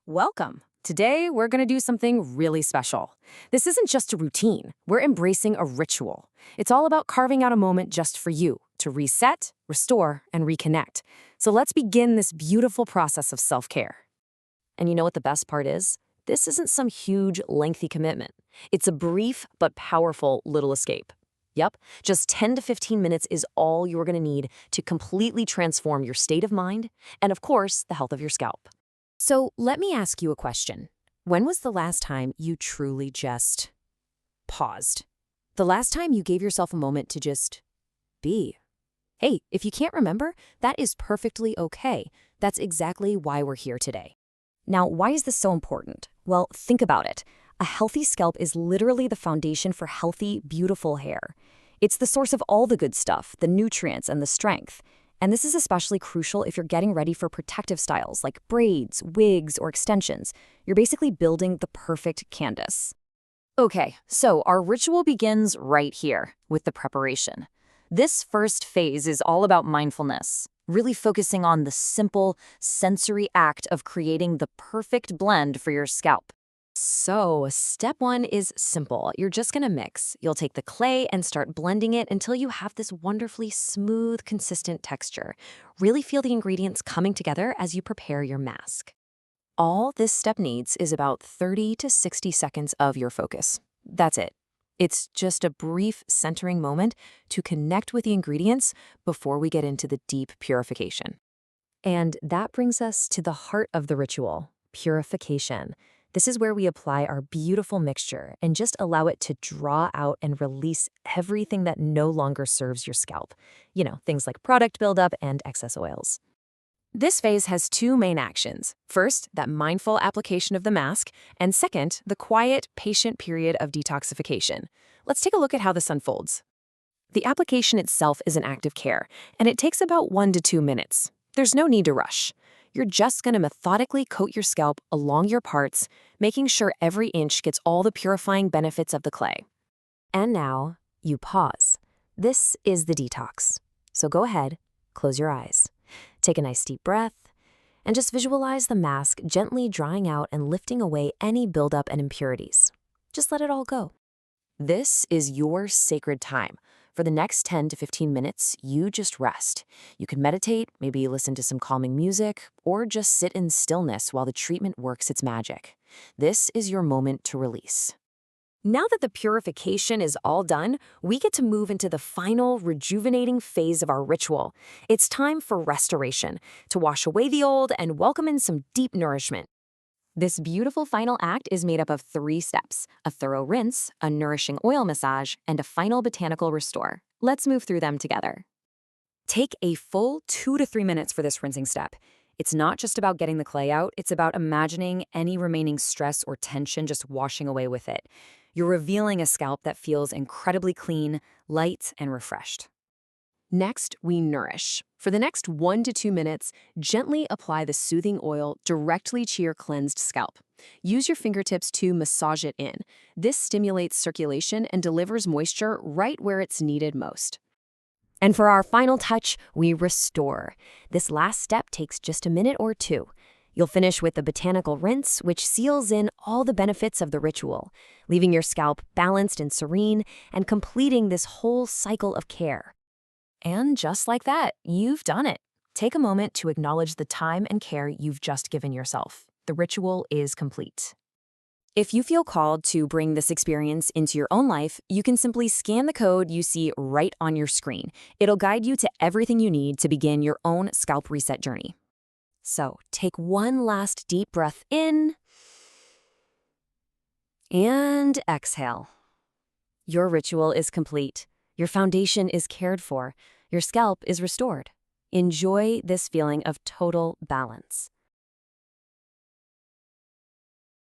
Welcome. Today, we're going to do something really special. This isn't just a routine. We're embracing a ritual. It's all about carving out a moment just for you to reset, restore, and reconnect. So let's begin this beautiful process of self-care. And you know what the best part is? This isn't some huge, lengthy commitment. It's a brief but powerful little escape. Yep, just 10 to 15 minutes is all you're going to need to completely transform your state of mind and, of course, the health of your scalp. So let me ask you a question. When was the last time you truly just paused? The last time you gave yourself a moment to just be? Hey, if you can't remember, that is perfectly okay. That's exactly why we're here today. Now, why is this so important? Well, think about it. A healthy scalp is literally the foundation for healthy, beautiful hair. It's the source of all the good stuff, the nutrients and the strength. And this is especially crucial if you're getting ready for protective styles like braids, wigs, or extensions. You're basically building the perfect canvas. Okay, so our ritual begins right here with the preparation. This first phase is all about mindfulness, really focusing on the simple, sensory act of creating the perfect blend for your scalp. So, step one is simple. You're just gonna mix. You'll take the clay and start blending it until you have this wonderfully smooth, consistent texture. Really feel the ingredients coming together as you prepare your mask. All this step needs is about 30 to 60 seconds of your focus. That's it. It's just a brief centering moment to connect with the ingredients before we get into the deep purification. And that brings us to the heart of the ritual, purification. This is where we apply our beautiful mixture and just allow it to draw out and release everything that no longer serves your scalp. You know, things like product buildup and excess oils. This phase has two main actions. First, that mindful application of the mask, and second, the quiet, patient period of detoxification. Let's take a look at how this unfolds. The application itself is an act of care, and it takes about 1 to 2 minutes. There's no need to rush. You're just going to methodically coat your scalp along your parts, making sure every inch gets all the purifying benefits of the clay. And now, you pause. This is the detox. So go ahead, close your eyes. Take a nice deep breath, and just visualize the mask gently drying out and lifting away any buildup and impurities. Just let it all go. This is your sacred time. For the next 10 to 15 minutes, you just rest. You can meditate, maybe listen to some calming music, or just sit in stillness while the treatment works its magic. This is your moment to release. Now that the purification is all done, we get to move into the final, rejuvenating phase of our ritual. It's time for restoration, to wash away the old and welcome in some deep nourishment. This beautiful final act is made up of 3 steps: a thorough rinse, a nourishing oil massage, and a final botanical restore. Let's move through them together. Take a full 2 to 3 minutes for this rinsing step. It's not just about getting the clay out, it's about imagining any remaining stress or tension just washing away with it. You're revealing a scalp that feels incredibly clean, light, and refreshed. Next, we nourish. For the next 1 to 2 minutes, gently apply the soothing oil directly to your cleansed scalp. Use your fingertips to massage it in. This stimulates circulation and delivers moisture right where it's needed most. And for our final touch, we restore. This last step takes just a minute or 2. You'll finish with the botanical rinse, which seals in all the benefits of the ritual, leaving your scalp balanced and serene and completing this whole cycle of care. And just like that, you've done it. Take a moment to acknowledge the time and care you've just given yourself. The ritual is complete. If you feel called to bring this experience into your own life, you can simply scan the code you see right on your screen. It'll guide you to everything you need to begin your own scalp reset journey. So take one last deep breath in and exhale. Your ritual is complete. Your foundation is cared for. Your scalp is restored. Enjoy this feeling of total balance.